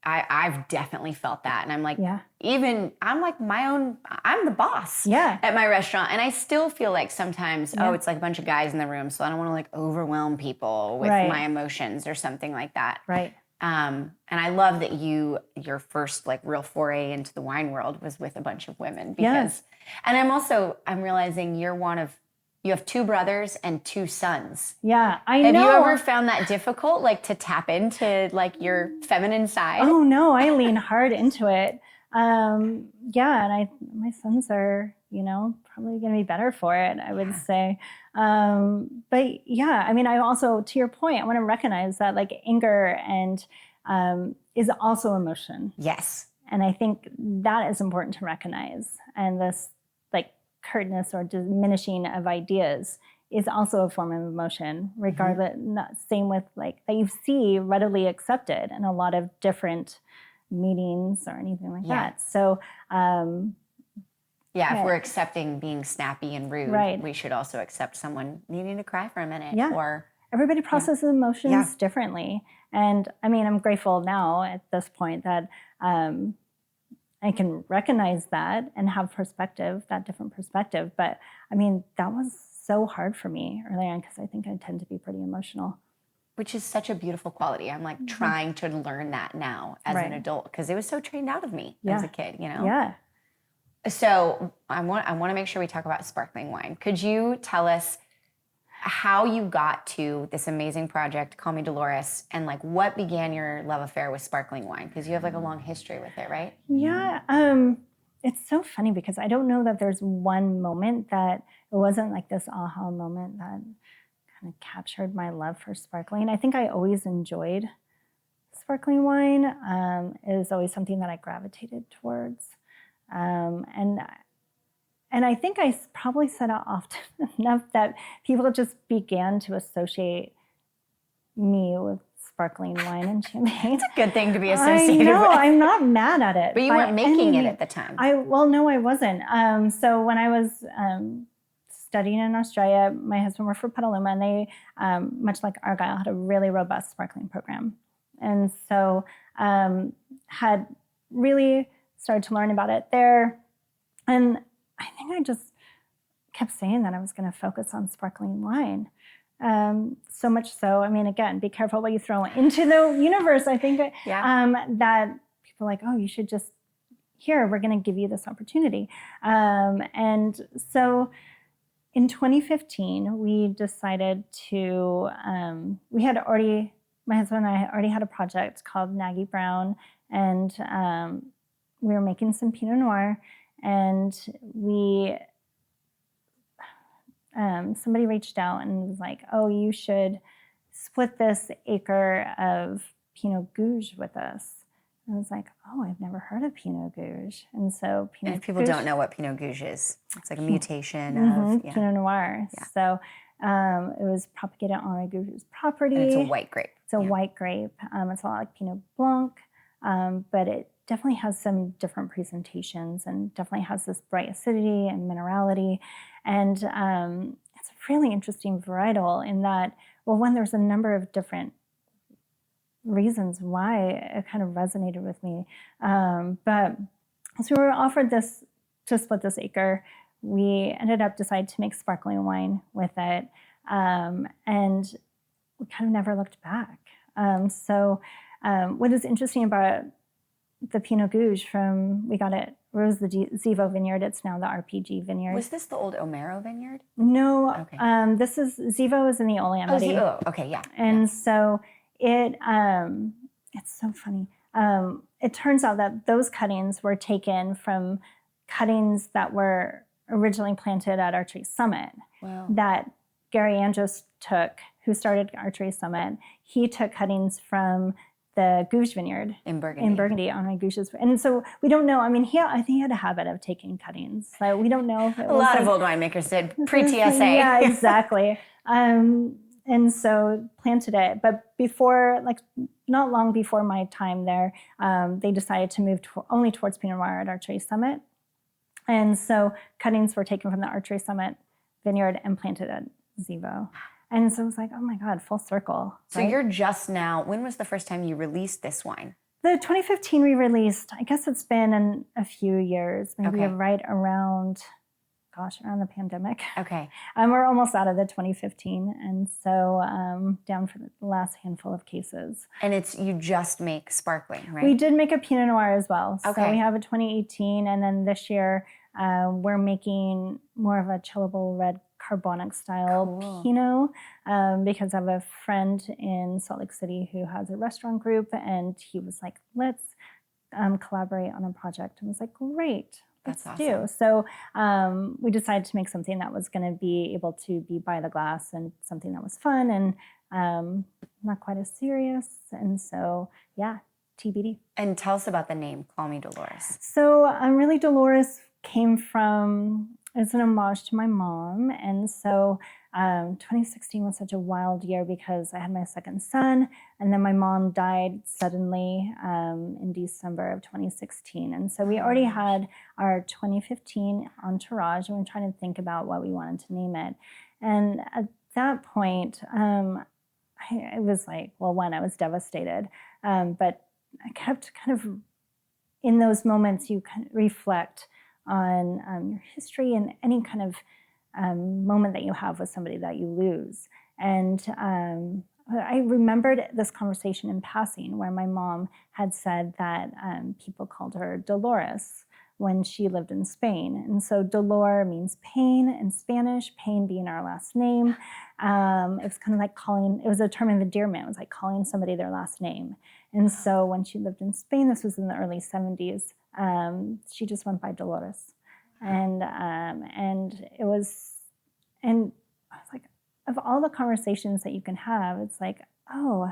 I've definitely felt that. And I'm like, I'm like I'm the boss at my restaurant. And I still feel like sometimes, it's like a bunch of guys in the room, so I don't want to like overwhelm people with my emotions or something like that. Right. And I love that your first like real foray into the wine world was with a bunch of women, because, and I'm realizing you have 2 brothers and 2 sons. Yeah, I know. Have you ever found that difficult, like to tap into like your feminine side? Oh no, I lean hard into it. And my sons are, probably going to be better for it, I would say. But yeah, I mean, I also, to your point, I want to recognize that like anger and is also emotion. Yes. And I think that is important to recognize. And this like curtness or diminishing of ideas is also a form of emotion, regardless, same with like that you see readily accepted in a lot of different meetings or anything like that. So, if we're accepting being snappy and rude, we should also accept someone needing to cry for a minute. Yeah. Or everybody processes emotions differently. And I mean, I'm grateful now at this point that I can recognize that and have perspective, that different perspective. But I mean, that was so hard for me early on because I think I tend to be pretty emotional. Which is such a beautiful quality. I'm like trying to learn that now as an adult because it was so trained out of me as a kid, you know? Yeah. So I want to make sure we talk about sparkling wine. Could you tell us how you got to this amazing project, Call Me Dolores, and like what began your love affair with sparkling wine? Because you have like a long history with it, right? Yeah. It's so funny because I don't know that there's one moment that it wasn't like this aha moment that kind of captured my love for sparkling. I think I always enjoyed sparkling wine. It was always something that I gravitated towards. And I think I probably said it often enough that people just began to associate me with sparkling wine and champagne. It's a good thing to be associated with. I'm not mad at it. But you weren't making it at the time. No, I wasn't. So when I was studying in Australia, my husband worked for Petaluma, and they, much like Argyle, had a really robust sparkling program. And so had really started to learn about it there. And I think I just kept saying that I was going to focus on sparkling wine. So much so, I mean, again, be careful what you throw into the universe. I think that people are like, oh, you should just, here, we're going to give you this opportunity. And so in 2015, we decided to, my husband and I already had a project called Nagy Brown, and we were making some Pinot Noir. And somebody reached out and was like, oh, you should split this acre of Pinot Gouge with us. And I was like, oh, I've never heard of Pinot Gouge. And so Pinot Gouge. If people don't know what Pinot Gouge is, it's like a mutation of Pinot Noir. Yeah. So it was propagated on Henri Gouge's property. And it's a white grape. It's a white grape. It's a lot like Pinot Blanc, but it definitely has some different presentations and definitely has this bright acidity and minerality. And it's a really interesting varietal in that, well, one, there's a number of different reasons why it kind of resonated with me. But so we were offered this to split this acre. We ended up deciding to make sparkling wine with it. And we kind of never looked back. So what is interesting about the Pinot Gouge we got it, it was the Zivo vineyard. It's now the RPG vineyard. Was this the old Omero vineyard? No. Okay. Zivo is in the Olambody. Oh, okay, yeah. And so it's so funny. It turns out that those cuttings were taken from cuttings that were originally planted at Archery Summit. Wow. That Gary Andros took, who started Archery Summit. He took cuttings from the Gouge vineyard in Burgundy on Gouge's. And so we don't know. I mean, I think he had a habit of taking cuttings. So we don't know if it was a lot of old winemakers did pre-TSA. Yeah, exactly. And so planted it. But before, like not long before my time there, they decided to move only towards Pinot Noir at Archery Summit. And so cuttings were taken from the Archery Summit vineyard and planted at Zivo. And so it was like, oh my God, full circle. So you're just now, when was the first time you released this wine? The 2015 we released, I guess it's been a few years, maybe right around the pandemic. Okay. We're almost out of the 2015. And so down for the last handful of cases. And you just make sparkling, right? We did make a Pinot Noir as well. Okay. So we have a 2018, and then this year we're making more of a chillable red carbonic style Pinot because I have a friend in Salt Lake City who has a restaurant group, and he was like, let's collaborate on a project. And I was like, great, let's do. So we decided to make something that was going to be able to be by the glass and something that was fun and not quite as serious. And so, yeah, TBD. And tell us about the name, Call Me Dolores. So really Dolores came from, it's an homage to my mom. And so 2016 was such a wild year because I had my second son, and then my mom died suddenly in December of 2016. And so we already had our 2015 entourage, and we were trying to think about what we wanted to name it. And at that point, I it was like, well, one, I was devastated, but I kept kind of, in those moments, you kind of reflect on your history and any kind of moment that you have with somebody that you lose. And I remembered this conversation in passing where my mom had said that people called her Dolores when she lived in Spain. And so Dolor means pain in Spanish, pain being our last name. It was kind of like calling, it was a term of endearment. It was like calling somebody their last name. And so when she lived in Spain, this was in the early 70s, she just went by Dolores. And it was, and I was like, of all the conversations that you can have, it's like, oh,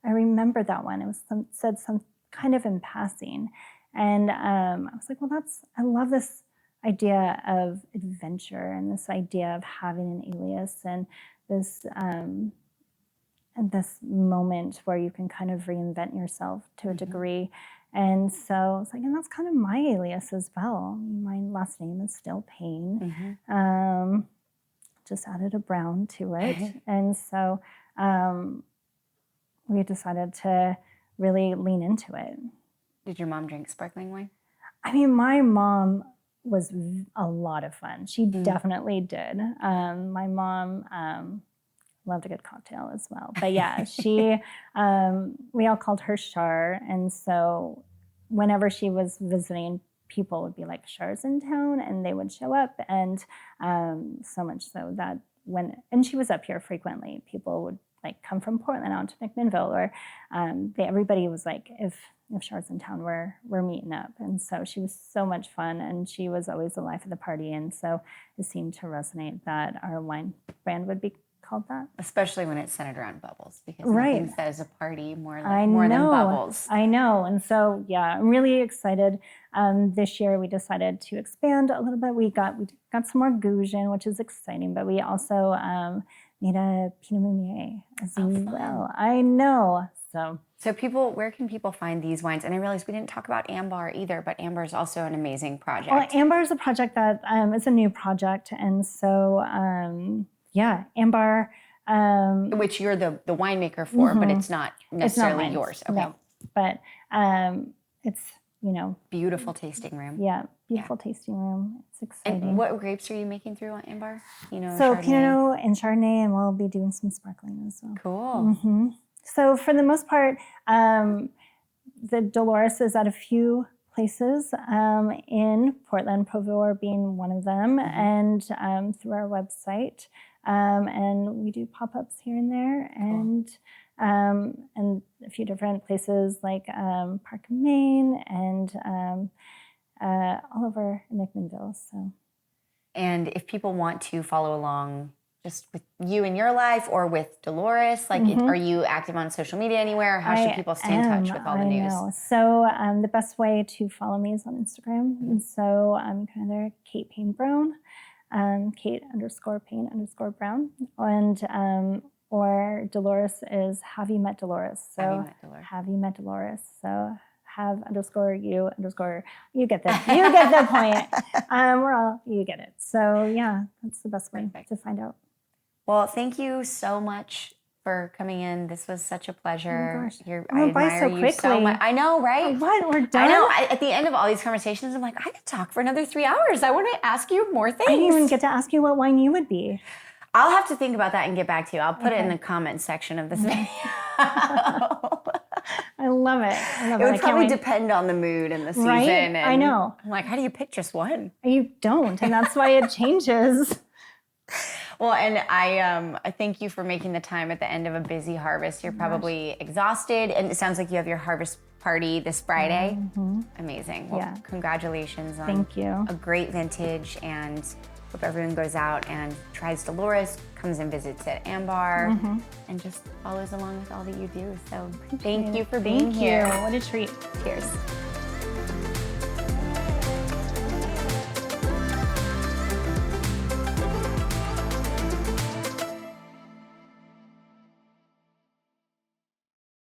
I remember that one. It was said some kind of in passing. And I was like, well, I love this idea of adventure and this idea of having an alias and this moment where you can kind of reinvent yourself to a degree. And so I was like, and that's kind of my alias as well. My last name is still Payne. Just added a Brown to it. And so we decided to really lean into it. Did your mom drink sparkling wine? I mean, my mom was a lot of fun. She definitely did. My mom loved a good cocktail as well. But yeah, she, we all called her Char. And so whenever she was visiting, people would be like, Char's in town, and they would show up. And so much so that and she was up here frequently, people would like come from Portland out to McMinnville, or everybody was like, if Char's in town, we're meeting up. And so she was so much fun, and she was always the life of the party. And so it seemed to resonate that our wine brand would be called that. Especially when it's centered around bubbles, because right. Nothing says a party more than bubbles. I know. And so, yeah, I'm really excited. This year we decided to expand a little bit. We got some more Goujon, which is exciting, but we also made a Pinot Meunier as well. I know. So people, where can people find these wines? And I realized we didn't talk about Ambar either, but Ambar is also an amazing project. Well, Ambar is a project that is a new project. And so, yeah, Ambar. Which you're the winemaker for, but it's not necessarily yours. Okay. No, but it's, beautiful tasting room. Yeah, beautiful tasting room. It's exciting. And what grapes are you making through on Ambar? So Chardonnay. Pinot and Chardonnay, and we'll be doing some sparkling as well. Cool. So for the most part, the Dolores is at a few places in Portland, Providore being one of them, and through our website. And we do pop-ups here and there, and a few different places like Park and Main, and all over McMinnville. So, and if people want to follow along just with you in your life or with Dolores, like are you active on social media anywhere? How should people stay in touch with all the news? Know. So the best way to follow me is on Instagram. And so you can either Kate Payne-Brown, Kate_Payne_Brown, and or Dolores is Have You Met Dolores? So Have You Met Dolores? So you get the point. You get it. So yeah, that's the best way to find out. Well, thank you so much for coming in. This was such a pleasure. Oh my gosh. I admire you so much. I know, right? What? We're done? I know. At the end of all these conversations, I'm like, I could talk for another 3 hours. I want to ask you more things. I didn't even get to ask you what wine you would be. I'll have to think about that and get back to you. I'll put it in the comments section of this video. I love it. It would probably depend on the mood and the season. Right? And I know. I'm like, how do you pick just one? You don't, and that's why it changes. Well, and I thank you for making the time at the end of a busy harvest. You're probably exhausted, and it sounds like you have your harvest party this Friday. Amazing. Well, congratulations on a great vintage, and hope everyone goes out and tries Dolores, comes and visits at Ambar, and just follows along with all that you do. So thank you for being here. What a treat. Cheers.